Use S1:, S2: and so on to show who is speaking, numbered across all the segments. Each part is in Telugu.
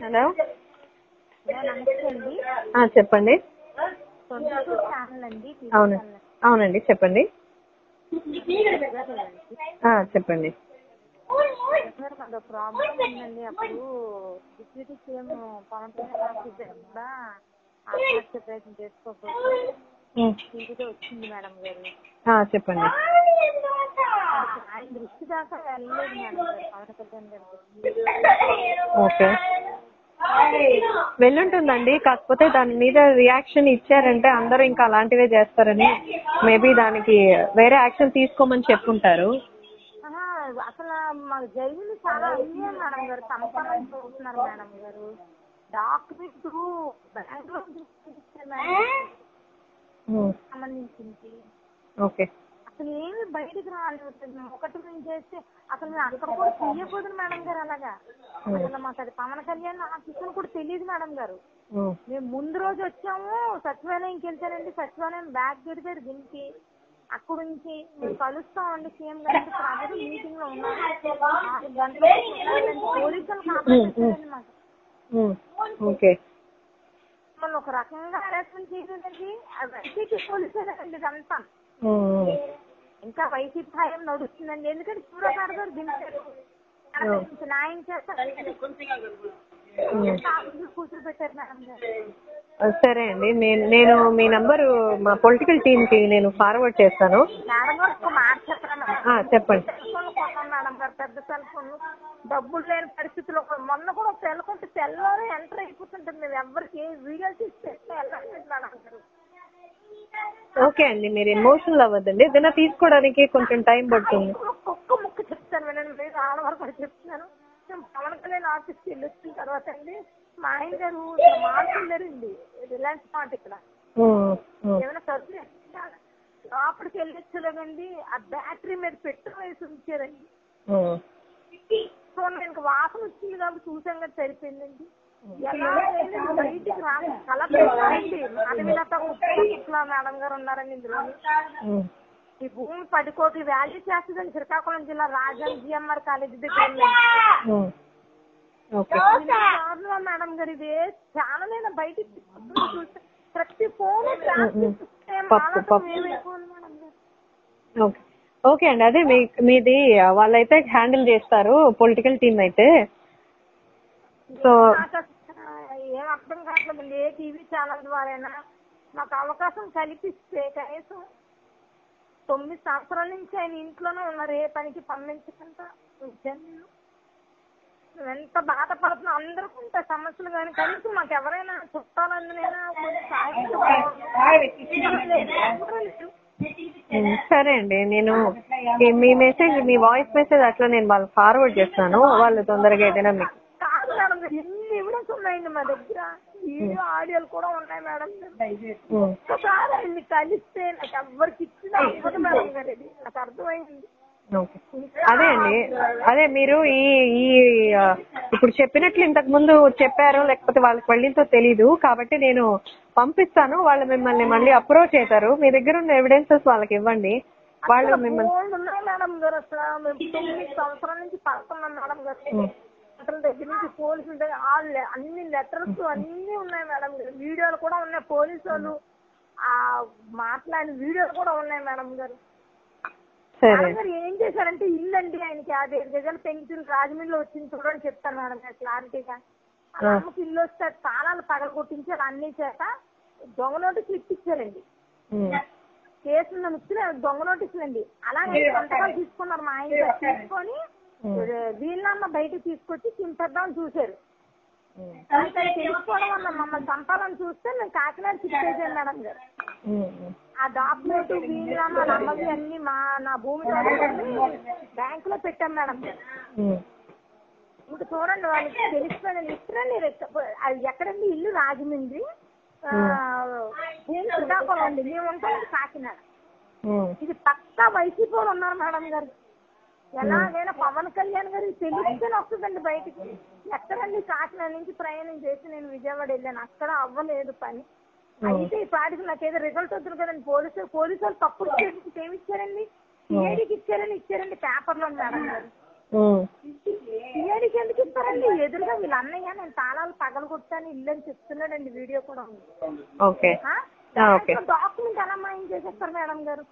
S1: హలో,
S2: నమస్తే అండి.
S1: చెప్పండి.
S2: 22 ఛానల్ అండి.
S1: అవును, అవునండి, చెప్పండి. చెప్పండి.
S2: మాకు ప్రాబ్లం ఉందండి. అప్పుడు డిప్యూటీ సీఎం పవన్ కళ్యాణ్ కూడా ఆత్మహత్య ప్రయత్నం చేసుకోకపోతే ఇంటితో వచ్చింది మేడం గారు.
S1: చెప్పండి.
S2: ఆయన దృష్టి దాకా వెళ్ళలేదు మేడం గారు పవన్ కళ్యాణ్ గారికి.
S1: ఓకే, వెళ్ళుంటుందండి. కాకపోతే దాని మీద రియాక్షన్ ఇచ్చారంటే అందరూ ఇంకా అలాంటివే చేస్తారని మేబీ దానికి వేరే యాక్షన్ తీసుకోమని చెప్పుంటారు.
S2: అసలు మాకు జరిగింది చాలా అన్యాయం మేడం గారు. సంపాదన చూస్తున్నారు మేడం గారు. డాక్యుమెంట్ బెంగళూరు సంబంధించింది.
S1: ఓకే,
S2: అసలు ఏమి బయటకు రాలేదు. ఒకటి మేము చేస్తే అసలు మేము అక్కడ కూడా చెయ్యకూడదు మేడం గారు. అలాగా అసలు మాకు అది పవన్ కళ్యాణ్ ఆఫీసులు కూడా తెలియదు మేడం గారు. మేము ముందు రోజు వచ్చాము, సచివాలయంకి వెళ్తానండి. సచివాలయం బ్యాగ్ గడిపారు దీనికి. అక్కడ నుంచి మేము కలుస్తామండి సీఎం గారికి. అందరూ మీటింగ్ లో ఉన్నారు. 6 గంటలకు పోలీసులు కాపాడుతారండి మాకు. మళ్ళీ ఒక రకంగా అరెస్ట్మెంట్ చేయలేదండి. వైసీపీ పోలీసులేనండి ఇదంతా. ఇంకా వైసీపీ హయాం నడుస్తుందండి. ఎందుకంటే సూర్యకారు గారు దించారు. న్యాయం చేస్తారు. కూతురు పెట్టారు మేడం గారు.
S1: సరే అండి, నేను మీ నంబరు మా పొలిటికల్ టీమ్ కి నేను ఫార్వర్డ్ చేస్తాను.
S2: మేడం గారు ఒక మాట చెప్పరా?
S1: చెప్పండి.
S2: సెల్ ఫోన్ కొన్నాం మేడం గారు, పెద్ద సెల్ ఫోన్. డబ్బులు లేని పరిస్థితుల్లో మొన్న కూడా సెల్ కొంటే సెల్లోనే ఎంటర్ అయిపోతుంటుంది. మేము ఎవరికి ఏ వీడియో తీసి పెట్టి వెళ్ళలేదు మేడం గారు.
S1: ఓకే అండి, మీరు ఎమోషనల్ అవ్వద్దండి. ఏదైనా తీసుకోవడానికి కొంచెం టైం పడుతుంది.
S2: ఒక్క ముక్క చెప్తాను వినండి. మీరు ఆడవారు కూడా చెప్తున్నాను. మేము పవన్ కళ్యాణ్ ఆఫీస్కి వెళ్ళి వచ్చిన తర్వాత అండి మా ఆయన గారు మార్పు వెళ్ళారండి. రిలయన్స్ మార్ట్ ఇక్కడ ఏమైనా సరుకులు లోపలికి వెళ్ళొచ్చలేదండి. ఆ బ్యాటరీ మీద పెట్రోల్ వేసి ఉంచారండి. సో నేను వాసన వచ్చింది కాబట్టి చూసాం కదా సరిపోయిందండి. బయటికి రాదు. కలపండి మానవీలత కుట్లా మేడం గారు ఉన్నారండి ఇందులో. ఈ భూమి 10 కోట్లు వాల్యూ చేస్తుందండి. శ్రీకాకుళం జిల్లా రాజం జిఎంఆర్ కాలేజీ దగ్గర మేడం గారు. ఇది చాలా నేను బయటికి చూస్తే ప్రతి ఫోన్
S1: ఓకే అండి, అదే మీది వాళ్ళైతే హ్యాండిల్ చేస్తారు పొలిటికల్ టీమ్ అయితే. సో
S2: ఏం అర్థం కావట్లేదండి. ఏ టీవీ ఛానల్ ద్వారా మాకు అవకాశం కల్పిస్తే కనీసం 9 సంవత్సరాల నుంచి ఆయన ఇంట్లోనే ఉన్నారు. ఏ పనికి పంపించకుండా నేను ఎంత బాధపడుతున్నా. అందరికీ ఉంటాయి సమస్యలు, కానీ కనీసం మాకు ఎవరైనా చుట్టాలందునైనా
S1: సరే అండి, నేను మీ మెసేజ్, మీ వాయిస్ మెసేజ్ అట్లా నేను వాళ్ళకి ఫార్వర్డ్ చేస్తాను. వాళ్ళు తొందరగా ఏదైనా మీకు.
S2: కాదు మేడం, ఎన్ని ఎవిడెన్స్ ఉన్నాయండి మా దగ్గర. వీడియో ఆడియోలు కూడా ఉన్నాయి మేడం. ఒక్కసారి ఆయన్ని కలిస్తే నాకు ఎవరికి ఇచ్చిన అవ్వదు మేడం గారు. ఇది నాకు అర్థమైంది.
S1: అదే అండి, అదే మీరు ఈ ఇప్పుడు చెప్పినట్లు ఇంతకు ముందు చెప్పారో లేకపోతే వాళ్ళకి వెళ్ళిందో తెలీదు కాబట్టి నేను పంపిస్తాను. వాళ్ళు మిమ్మల్ని మళ్ళీ అప్రోచ్ అవుతారు. మీ దగ్గర ఉన్న ఎవిడెన్సెస్ వాళ్ళకి ఇవ్వండి. వాళ్ళు మిమ్మల్ని
S2: మేడం గారు అసలు మేము 9 సంవత్సరాల నుంచి పడుతున్నాం మేడం గారు. దగ్గర నుంచి పోలీసులు అన్ని లెటర్స్ అన్ని ఉన్నాయి మేడం గారు. వీడియోలు కూడా ఉన్నాయి. పోలీసు వాళ్ళు మాట్లాడిన వీడియోలు కూడా ఉన్నాయి మేడం గారు. మేడం గారు ఏం చేశారంటే ఇల్లు అండి ఆయనకి 50 గజాలు పెంచులు రాజమండ్రిలో వచ్చింది చూడని చెప్తాను మేడం గారు క్లారిటీగా. అమ్మకి ఇల్లు వస్తే తాళాలు పగల కొట్టించారు. అన్ని చేత దొంగ నోటీసులు ఇప్పించారండి. కేసులు నన్ను ఇచ్చిన దొంగ నోటీసులు అండి. అలాగే సంతకాలు తీసుకున్నారు మా ఆయన తీసుకొని వీళ్ళమ్మ బయటకు తీసుకొచ్చి చింపేద్దామని చూశారు. తెలుసుకోవడం వల్ల మమ్మల్ని చంపాలని చూస్తే మేము కాకినాడ చిట్టేసాను మేడం గారు. ఆ డాక్యుమెంట్ వీళ్ళమ్మ నమ్మది అన్ని నా భూమి బ్యాంకులో పెట్టాం మేడం గారు. ఇంకా చూడండి వాళ్ళకి తెలిసిపోయింది. ఇస్తారండి అది ఎక్కడండి ఇల్లు రాజమండ్రి, భూమి శ్రీకాకుళం అండి. మేము ఉంటాం కాకినాడ. ఇది పక్కా వైసీపీ వాళ్ళు ఉన్నారు మేడం గారు. ఎలాగైనా పవన్ కళ్యాణ్ గారికి తెలిస్తేనే వస్తుందండి బయటికి. ఎక్కడండి కాకినాడ నుంచి ప్రయాణం చేసి నేను విజయవాడ వెళ్ళాను. అక్కడ అవ్వలేదు పని. అయితే ఈ పాటికి నాకు ఏదో రిజల్ట్ వద్దు కదండి. పోలీసు వాళ్ళు తప్పుడు స్టేట్మెంట్ ఏమి ఇచ్చారండి, సిఐడికి ఇచ్చారండి పేపర్లో మేడం గారు. సిఐడికి ఎందుకు ఇస్తారండి? ఎదురుగా వీళ్ళ అన్నయ్య నేను తాళాలు పగలు కొట్టాను ఇల్లు అని చెప్తున్నాడండి, వీడియో కూడా ఉంది.
S1: ఓకే
S2: డాక్యుమెంట్ ఎలా మాయం చేసేస్తారు మేడం గారు?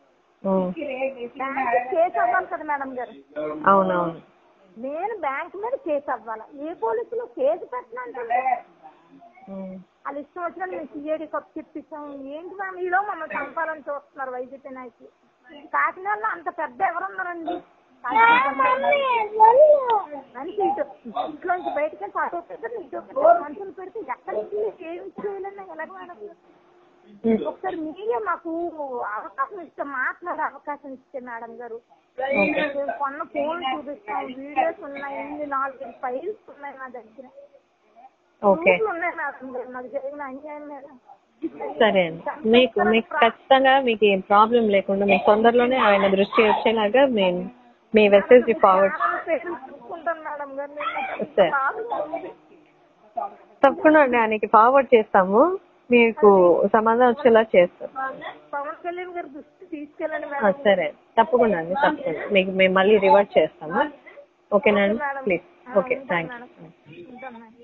S2: కేసు అవ్వాలి కదా మేడం గారు?
S1: అవునవును.
S2: నేను బ్యాంక్ మీద కేసు అవ్వాలా? ఏ పోలీసులు కేసు పెట్టినంటే వాళ్ళు ఇష్టం వచ్చినా మేము సిఐడి కప్పు చెప్పిస్తాం. ఏంటి మ్యామ్ ఈలో మమ్మల్ని చంపాలని చూస్తున్నారు వైసీపీ నాయకులు. కాకినాడలో అంత పెద్ద ఎవరున్నారండి? మనిషి ఇంట్లోంచి బయటకి మనుషులు పెడితే ఎక్కడి నుంచి ఏమి చేయాలన్నా ఎలాగ మేడం? ఒకసారి మీడియా మాకు అవకాశం ఇస్తే, మాట్లాడే అవకాశం ఇస్తే మేడం గారు, కొన్న ఫోన్ చూపిస్తాం, వీడియోస్ ఉన్నాయి, 4 ఫైల్స్ ఉన్నాయి నా దగ్గర, ఉన్నాయి మేడం గారు. నాకు జరిగిన అన్యాయం మేడం.
S1: సరే అండి, మీకు ఖచ్చితంగా మీకు ఏం ప్రాబ్లం లేకుండా మీకు తొందరలోనే ఆయన దృష్టి వచ్చేలాగా మేము మీ మెసేజ్ ఫార్వర్డ్
S2: చూసుకుంటాను మేడం గారు.
S1: సరే, తప్పకుండా అండి ఆయనకి ఫార్వర్డ్ చేస్తాము, మీకు సమాధానం వచ్చేలా చేస్తాం.
S2: పవన్ కళ్యాణ్ గారి దృష్టి తీసుకెళ్ళండి మేడం.
S1: సరే, తప్పకుండా అండి, తప్పకుండా మీకు మేము మళ్ళీ రివర్ట్ చేస్తాము. ఓకేనా అండి? ప్లీజ్. Okay, thank you.